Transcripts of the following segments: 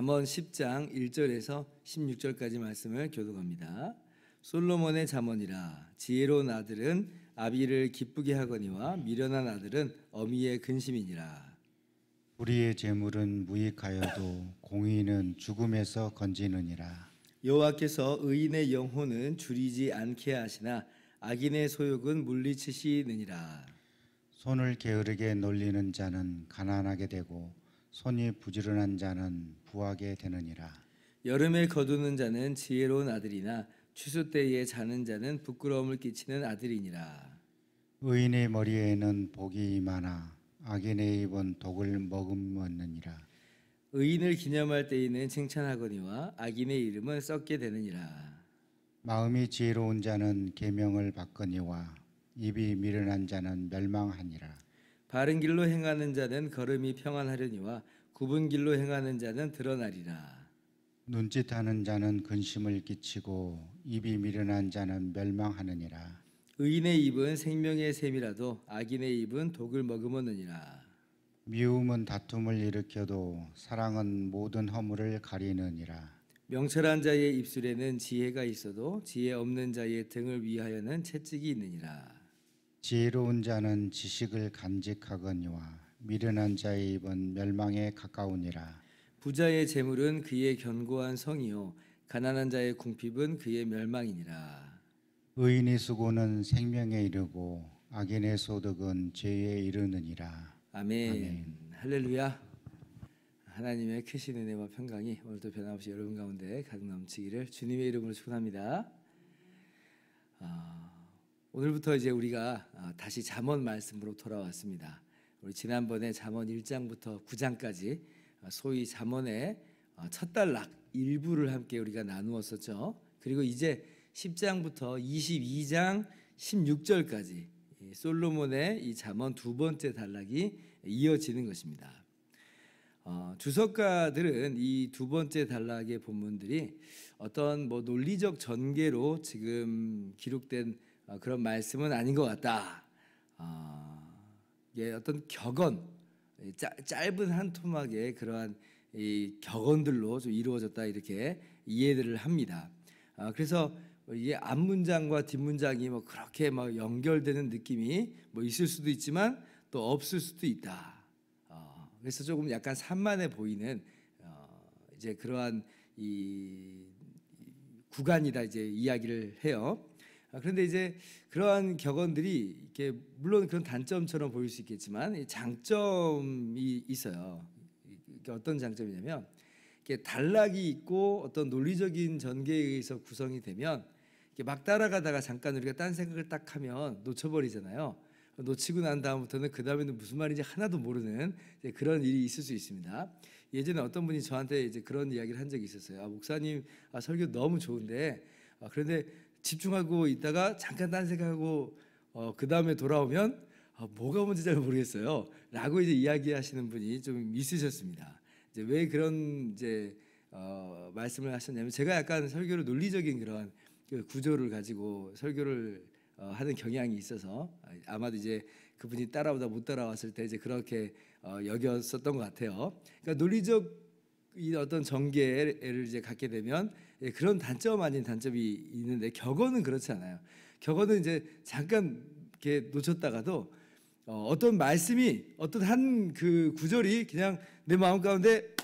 잠언 10장 1절에서 16절까지 말씀을 교독합니다. 솔로몬의 잠언이라. 지혜로운 아들은 아비를 기쁘게 하거니와 미련한 아들은 어미의 근심이니라. 우리의 재물은 무익하여도 공의는 죽음에서 건지느니라. 여호와께서 의인의 영혼은 줄이지 않게 하시나 악인의 소욕은 물리치시느니라. 손을 게으르게 놀리는 자는 가난하게 되고 손이 부지런한 자는 부하게 되느니라. 여름에 거두는 자는 지혜로운 아들이나 추수 때에 자는 자는 부끄러움을 끼치는 아들이니라. 의인의 머리에는 복이 많아 악인의 입은 독을 머금느니라. 의인을 기념할 때에는 칭찬하거니와 악인의 이름은 썩게 되느니라. 마음이 지혜로운 자는 계명을 받거니와 입이 미련한 자는 멸망하니라. 바른 길로 행하는 자는 걸음이 평안하려니와 굽은 길로 행하는 자는 드러나리라. 눈짓하는 자는 근심을 끼치고 입이 미련한 자는 멸망하느니라. 의인의 입은 생명의 샘이라도 악인의 입은 독을 머금었느니라. 미움은 다툼을 일으켜도 사랑은 모든 허물을 가리느니라. 명철한 자의 입술에는 지혜가 있어도 지혜 없는 자의 등을 위하여는 채찍이 있느니라. 지혜로운 자는 지식을 간직하거니와 미련한 자의 입은 멸망에 가까우니라. 부자의 재물은 그의 견고한 성이요 가난한 자의 궁핍은 그의 멸망이니라. 의인의 수고는 생명에 이르고 악인의 소득은 죄에 이르느니라. 아멘. 할렐루야. 하나님의 크신 은혜와 평강이 오늘도 변함없이 여러분 가운데 가득 넘치기를 주님의 이름으로 축원합니다. 오늘부터 이제 우리가 다시 잠언 말씀으로 돌아왔습니다. 우리 지난번에 잠언 1장부터 9장까지 소위 잠언의 첫 단락 일부를 함께 우리가 나누었었죠. 그리고 이제 10장부터 22장 16절까지 솔로몬의 이 잠언 두 번째 단락이 이어지는 것입니다. 주석가들은 이 두 번째 단락의 본문들이 어떤 논리적 전개로 지금 기록된 그런 말씀은 아닌 것 같다. 이게 어떤 격언, 짧은 한 토막의 그러한 이 격언들로 좀 이루어졌다 이렇게 이해들을 합니다. 그래서 이게 앞문장과 뒷문장이 그렇게 연결되는 느낌이 있을 수도 있지만 또 없을 수도 있다. 그래서 조금 약간 산만해 보이는 이제 그러한 이 구간이다 이제 이야기를 해요. 그런데 이제 그러한 격언들이 이렇게 물론 그런 단점처럼 보일 수 있겠지만 장점이 있어요. 이게 어떤 장점이냐면 이렇게 단락이 있고 어떤 논리적인 전개에 의해서 구성이 되면 이렇게 막 따라가다가 잠깐 우리가 딴 생각을 딱 하면 놓쳐버리잖아요. 놓치고 난 다음부터는 그 다음에는 무슨 말인지 하나도 모르는 그런 일이 있을 수 있습니다. 예전에 어떤 분이 저한테 이제 그런 이야기를 한 적이 있었어요. 목사님 설교 너무 좋은데 그런데 집중하고 있다가 잠깐 딴 생각하고 그 다음에 돌아오면 뭐가 뭔지 잘 모르겠어요. 라고 이제 이야기하시는 분이 좀 있으셨습니다. 이제 왜 그런 이제 말씀을 하셨냐면 제가 약간 설교를 논리적인 그런 구조를 가지고 설교를 하는 경향이 있어서 아마도 이제 그분이 따라오다 못 따라왔을 때 이제 그렇게 여겼었던 것 같아요. 그러니까 논리적 이 어떤 전개를 이제 갖게 되면 그런 단점 아닌 단점이 있는데 격언은 그렇지 않아요. 격언은 이제 잠깐 이렇게 놓쳤다가도 어떤 말씀이 어떤 한 그 구절이 그냥 내 마음 가운데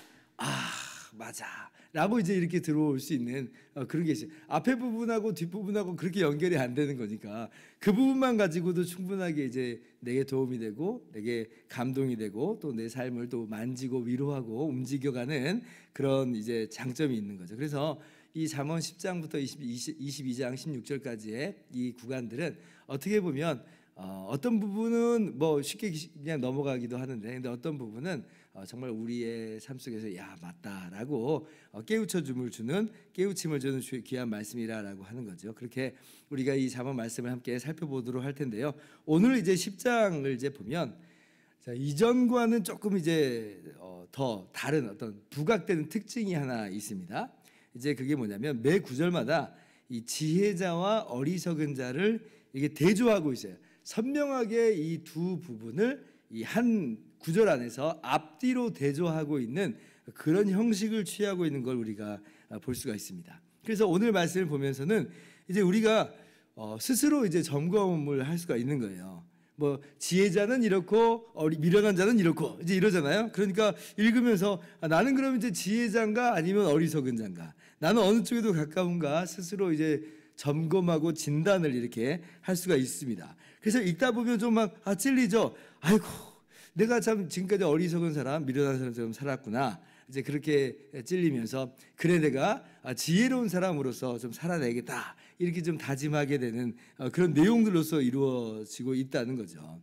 맞아 라고 이제 이렇게 들어올 수 있는 그런 게 있어요. 앞에 부분하고 뒷부분하고 그렇게 연결이 안 되는 거니까 그 부분만 가지고도 충분하게 이제 내게 도움이 되고 내게 감동이 되고 또 내 삶을 또 만지고 위로하고 움직여가는 그런 이제 장점이 있는 거죠. 그래서 이 잠언 10장부터 22장 16절까지의 이 구간들은 어떻게 보면 어떤 부분은 쉽게 그냥 넘어가기도 하는데 근데 어떤 부분은 정말 우리의 삶 속에서 야 맞다라고 깨우침을 주는 귀한 말씀이라고 하는 거죠. 그렇게 우리가 이 잠언 말씀을 함께 살펴보도록 할 텐데요. 오늘 이제 10장을 이제 보면 이전과는 조금 이제 더 다른 어떤 부각되는 특징이 하나 있습니다. 이제 그게 뭐냐면 매 구절마다 이 지혜자와 어리석은 자를 이게 대조하고 있어요. 선명하게 이 두 부분을 이 한 구절 안에서 앞뒤로 대조하고 있는 그런 형식을 취하고 있는 걸 우리가 볼 수가 있습니다. 그래서 오늘 말씀을 보면서는 이제 우리가 스스로 이제 점검을 할 수가 있는 거예요. 뭐 지혜자는 이렇고 미련한 자는 이렇고 이제 이러잖아요. 그러니까 읽으면서 나는 그럼 이제 지혜자인가 아니면 어리석은 자인가, 나는 어느 쪽에도 가까운가 스스로 이제 점검하고 진단을 이렇게 할 수가 있습니다. 그래서 읽다 보면 좀 막 찔리죠. 아이고, 내가 참 지금까지 어리석은 사람, 미련한 사람처럼 살았구나. 이제 그렇게 찔리면서 그래, 내가 지혜로운 사람으로서 좀 살아내겠다, 이렇게 좀 다짐하게 되는 그런 내용들로서 이루어지고 있다는 거죠.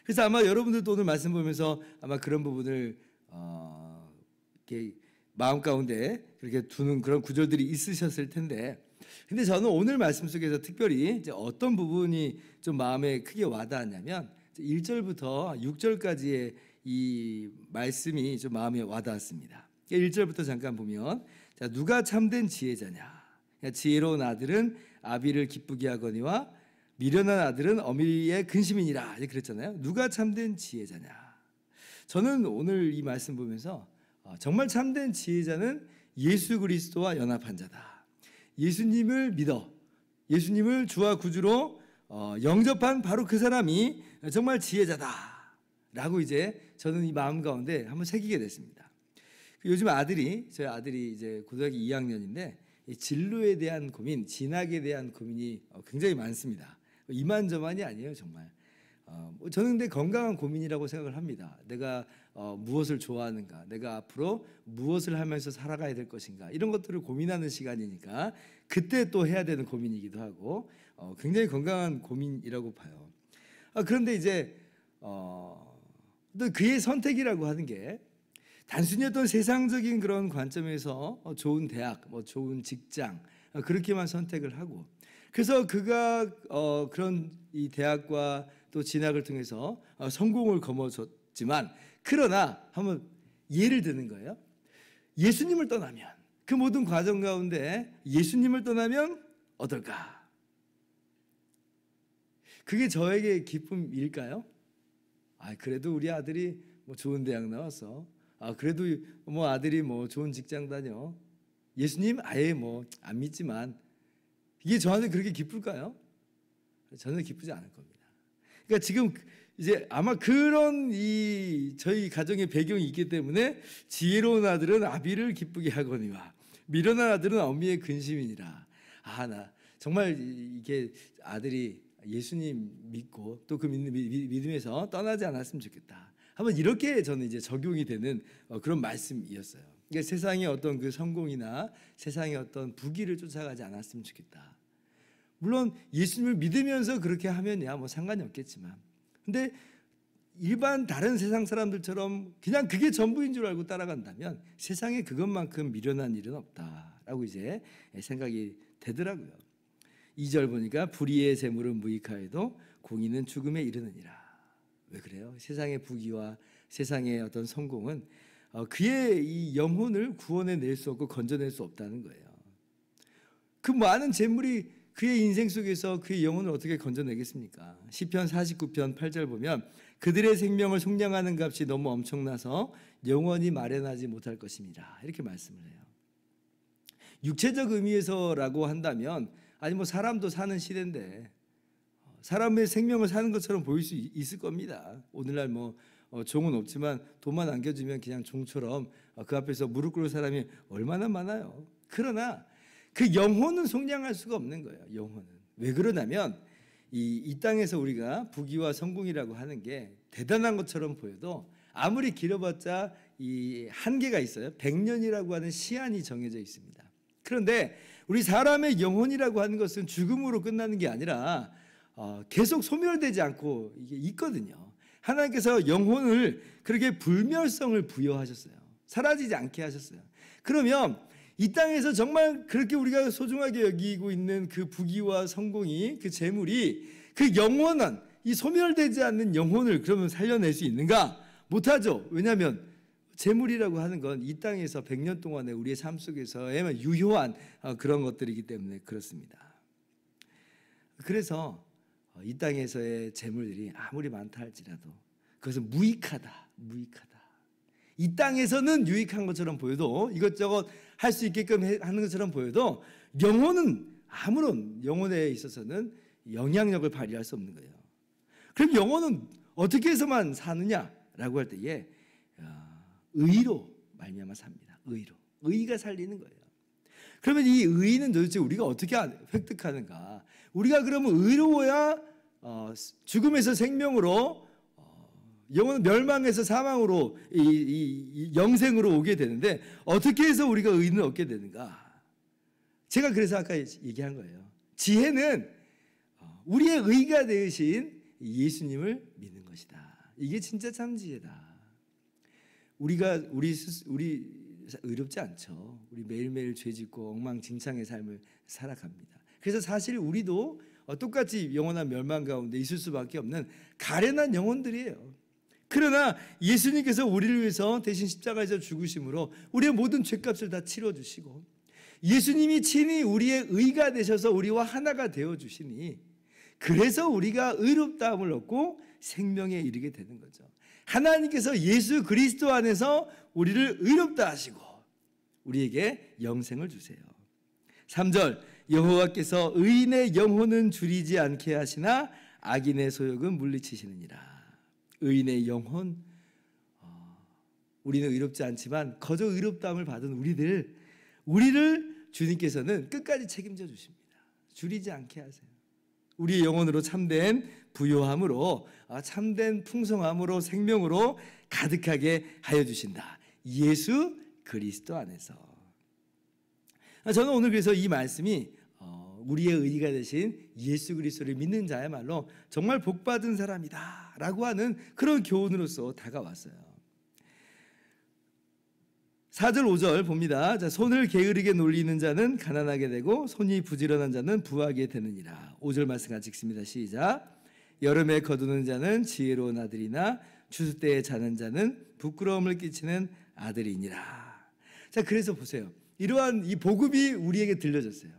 그래서 아마 여러분들도 오늘 말씀 보면서 아마 그런 부분을 이렇게 마음 가운데 그렇게 두는 그런 구절들이 있으셨을 텐데, 근데 저는 오늘 말씀 속에서 특별히 이제 어떤 부분이 좀 마음에 크게 와닿았냐면 1절부터 6절까지의 이 말씀이 좀 마음에 와닿았습니다. 1절부터 잠깐 보면, 자, 누가 참된 지혜자냐? 지혜로운 아들은 아비를 기쁘게 하거니와 미련한 아들은 어미의 근심이니라. 이제 그랬잖아요. 누가 참된 지혜자냐? 저는 오늘 이 말씀 보면서 정말 참된 지혜자는 예수 그리스도와 연합한 자다. 예수님을 믿어 예수님을 주와 구주로 영접한 바로 그 사람이 정말 지혜자다라고 이제 저는 이 마음 가운데 한번 새기게 됐습니다. 요즘 저희 아들이 이제 고등학교 2학년인데 진로에 대한 고민, 진학에 대한 고민이 굉장히 많습니다. 이만저만이 아니에요, 정말. 저는 근데 건강한 고민이라고 생각을 합니다. 내가 무엇을 좋아하는가, 내가 앞으로 무엇을 하면서 살아가야 될 것인가, 이런 것들을 고민하는 시간이니까 그때 또 해야 되는 고민이기도 하고 굉장히 건강한 고민이라고 봐요. 그런데 이제 또 그의 선택이라고 하는 게 단순히 어떤 세상적인 그런 관점에서 좋은 대학, 뭐 좋은 직장 그렇게만 선택을 하고, 그래서 그가 그런 이 대학과 또 진학을 통해서 성공을 거머쥐었지만, 그러나 한번 예를 드는 거예요. 예수님을 떠나면, 그 모든 과정 가운데 예수님을 떠나면 어떨까? 그게 저에게 기쁨일까요? 그래도 우리 아들이 뭐 좋은 대학 나왔어. 그래도 뭐 아들이 뭐 좋은 직장 다녀. 예수님 아예 뭐 안 믿지만 이게 저한테 그렇게 기쁠까요? 저는 기쁘지 않을 겁니다. 그러니까 지금 이제 아마 그런 저희 가정의 배경이 있기 때문에 지혜로운 아들은 아비를 기쁘게 하거니와 미련한 아들은 어미의 근심이니라. 나 정말 이게 아들이 예수님 믿고 또 그 믿음에서 떠나지 않았으면 좋겠다. 한번 이렇게 저는 이제 적용이 되는 그런 말씀이었어요. 그러니까 세상의 어떤 그 성공이나 세상의 어떤 부귀를 쫓아가지 않았으면 좋겠다. 물론 예수님을 믿으면서 그렇게 하면야 뭐 상관이 없겠지만, 근데 일반 다른 세상 사람들처럼 그냥 그게 전부인 줄 알고 따라간다면 세상에 그것만큼 미련한 일은 없다라고 이제 생각이 되더라고요. 2절 보니까 불의의 재물은 무익하여도 공의는 죽음에 이르느니라. 왜 그래요? 세상의 부귀와 세상의 어떤 성공은 그의 이 영혼을 구원해낼 수 없고 건져낼 수 없다는 거예요. 그 많은 재물이 그의 인생 속에서 그의 영혼을 어떻게 건져내겠습니까? 시편 49편 8절 보면 그들의 생명을 속량하는 값이 너무 엄청나서 영원히 마련하지 못할 것입니다. 이렇게 말씀을 해요. 육체적 의미에서라고 한다면 뭐 사람도 사는 시대인데 사람의 생명을 사는 것처럼 보일 수 있을 겁니다. 오늘날 뭐 종은 없지만 돈만 안겨주면 그냥 종처럼 그 앞에서 무릎 꿇을 사람이 얼마나 많아요. 그러나 그 영혼은 속량할 수가 없는 거예요. 영혼은. 왜 그러냐면 이 땅에서 우리가 부귀와 성공이라고 하는 게 대단한 것처럼 보여도 아무리 길어봤자 이 한계가 있어요. 100년이라고 하는 시한이 정해져 있습니다. 그런데 우리 사람의 영혼이라고 하는 것은 죽음으로 끝나는 게 아니라 계속 소멸되지 않고 이게 있거든요. 하나님께서 영혼을 그렇게 불멸성을 부여하셨어요. 사라지지 않게 하셨어요. 그러면 이 땅에서 정말 그렇게 우리가 소중하게 여기고 있는 그 부귀와 성공이, 그 재물이, 그 영원한 이 소멸되지 않는 영혼을 그러면 살려낼 수 있는가? 못하죠. 왜냐하면 재물이라고 하는 건 이 땅에서 100년 동안의 우리의 삶 속에서의 유효한 그런 것들이기 때문에 그렇습니다. 그래서 이 땅에서의 재물들이 아무리 많다 할지라도 그것은 무익하다. 이 땅에서는 유익한 것처럼 보여도, 이것저것 할 수 있게끔 하는 것처럼 보여도, 영혼은 아무런, 영혼에 있어서는 영향력을 발휘할 수 없는 거예요. 그럼 영혼은 어떻게 해서만 사느냐라고 할 때에 의로 말미암아 삽니다. 의로. 의가 살리는 거예요. 그러면 이 의는 도대체 우리가 어떻게 획득하는가? 우리가 그러면 의로워야 죽음에서 생명으로, 영혼은 멸망에서 사망으로, 이 영생으로 오게 되는데, 어떻게 해서 우리가 의는 얻게 되는가? 제가 그래서 아까 얘기한 거예요. 지혜는 우리의 의가 되신 예수님을 믿는 것이다. 이게 진짜 참 지혜다. 우리 의롭지 않죠. 우리 매일매일 죄짓고 엉망진창의 삶을 살아갑니다. 그래서 사실 우리도 똑같이 영원한 멸망 가운데 있을 수밖에 없는 가련한 영혼들이에요. 그러나 예수님께서 우리를 위해서 대신 십자가에서 죽으심으로 우리의 모든 죄값을 다 치러주시고, 예수님이 친히 우리의 의가 되셔서 우리와 하나가 되어주시니, 그래서 우리가 의롭다함을 얻고 생명에 이르게 되는 거죠. 하나님께서 예수 그리스도 안에서 우리를 의롭다 하시고 우리에게 영생을 주세요. 3절, 여호와께서 의인의 영혼은 줄이지 않게 하시나 악인의 소욕은 물리치시느니라. 의인의 영혼, 우리는 의롭지 않지만 거저 의롭다함을 받은 우리를 주님께서는 끝까지 책임져 주십니다. 줄이지 않게 하세요. 우리의 영혼으로 참된 부요함으로, 참된 풍성함으로, 생명으로 가득하게 하여 주신다. 예수 그리스도 안에서. 저는 오늘 그래서 이 말씀이 우리의 의가 되신 예수 그리스도를 믿는 자야말로 정말 복받은 사람이다 라고 하는 그런 교훈으로서 다가왔어요. 4절 5절 봅니다. 자, 손을 게으르게 놀리는 자는 가난하게 되고 손이 부지런한 자는 부하게 되느니라. 5절 말씀 같이 읽습니다. 시작. 여름에 거두는 자는 지혜로운 아들이나 추수 때에 자는 자는 부끄러움을 끼치는 아들이니라. 자, 그래서 보세요. 이러한 이 복음이 우리에게 들려졌어요.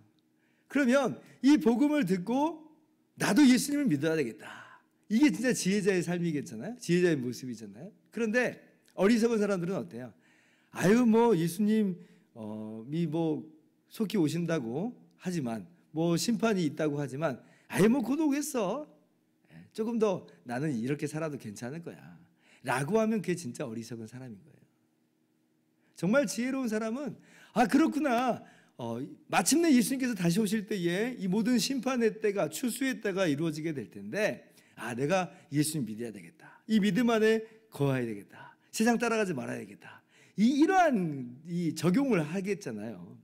그러면 이 복음을 듣고 나도 예수님을 믿어야 되겠다. 이게 진짜 지혜자의 삶이겠잖아요. 지혜자의 모습이잖아요. 그런데 어리석은 사람들은 어때요? 아유, 뭐 예수님이 뭐 속히 오신다고 하지만, 뭐 심판이 있다고 하지만, 아유 뭐 곧 오겠어. 조금 더 나는 이렇게 살아도 괜찮을 거야 라고 하면 그게 진짜 어리석은 사람인 거예요. 정말 지혜로운 사람은 그렇구나. 마침내 예수님께서 다시 오실 때에 이 모든 심판의 때가, 추수의 때가 이루어지게 될 텐데, 내가 예수님 믿어야 되겠다. 이 믿음 안에 거해야 되겠다. 세상 따라가지 말아야 되겠다. 이러한 적용을 하겠잖아요.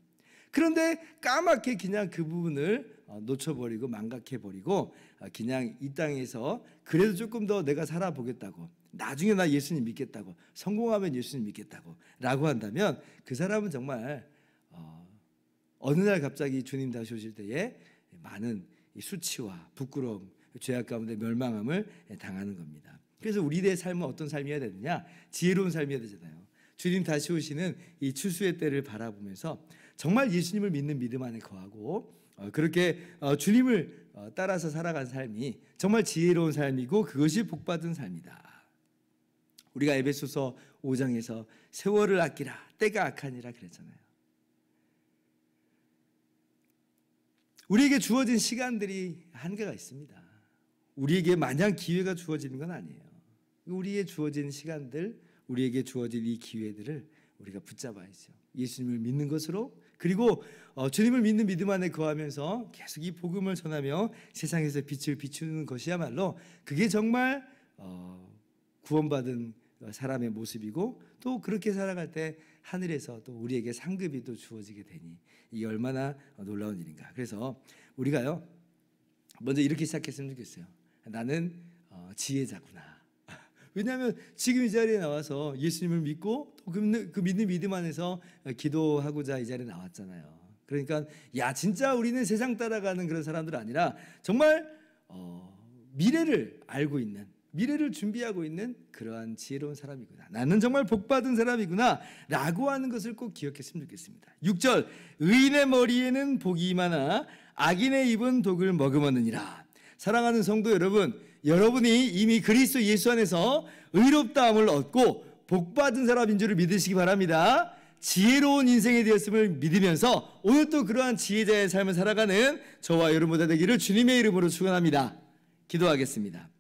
그런데 까맣게 그냥 그 부분을 놓쳐버리고 망각해버리고 그냥 이 땅에서 그래도 조금 더 내가 살아보겠다고, 나중에 나 예수님 믿겠다고, 성공하면 예수님 믿겠다고 라고 한다면 그 사람은 정말 어느 날 갑자기 주님 다시 오실 때에 많은 수치와 부끄러움, 죄악 가운데 멸망함을 당하는 겁니다. 그래서 우리의 삶은 어떤 삶이어야 되느냐? 지혜로운 삶이어야 되잖아요. 주님 다시 오시는 이 추수의 때를 바라보면서 정말 예수님을 믿는 믿음 안에 거하고 그렇게 주님을 따라서 살아간 삶이 정말 지혜로운 삶이고 그것이 복받은 삶이다. 우리가 에베소서 5장에서 세월을 아끼라, 때가 악하니라 그랬잖아요. 우리에게 주어진 시간들이 한계가 있습니다. 우리에게 마냥 기회가 주어지는 건 아니에요. 우리의 주어진 시간들, 우리에게 주어진 이 기회들을 우리가 붙잡아야죠. 예수님을 믿는 것으로, 그리고 주님을 믿는 믿음 안에 거하면서 계속 이 복음을 전하며 세상에서 빛을 비추는 것이야말로 그게 정말 구원받은 사람의 모습이고, 또 그렇게 살아갈 때 하늘에서 또 우리에게 상급이 또 주어지게 되니 이게 얼마나 놀라운 일인가. 그래서 우리가요, 먼저 이렇게 시작했으면 좋겠어요. 나는 지혜자구나. 왜냐하면 지금 이 자리에 나와서 예수님을 믿고 또 그 믿는 믿음 안에서 기도하고자 이 자리에 나왔잖아요. 그러니까 진짜 우리는 세상 따라가는 그런 사람들 아니라 정말 미래를 알고 있는, 미래를 준비하고 있는 그러한 지혜로운 사람이구나. 나는 정말 복받은 사람이구나 라고 하는 것을 꼭 기억했으면 좋겠습니다. 6절, 의인의 머리에는 복이 많아 악인의 입은 독을 머금었느니라. 사랑하는 성도 여러분, 여러분이 이미 그리스도 예수 안에서 의롭다함을 얻고 복받은 사람인 줄 믿으시기 바랍니다. 지혜로운 인생이 되었음을 믿으면서 오늘 또 그러한 지혜자의 삶을 살아가는 저와 여러분 모두 되기를 주님의 이름으로 축원합니다. 기도하겠습니다.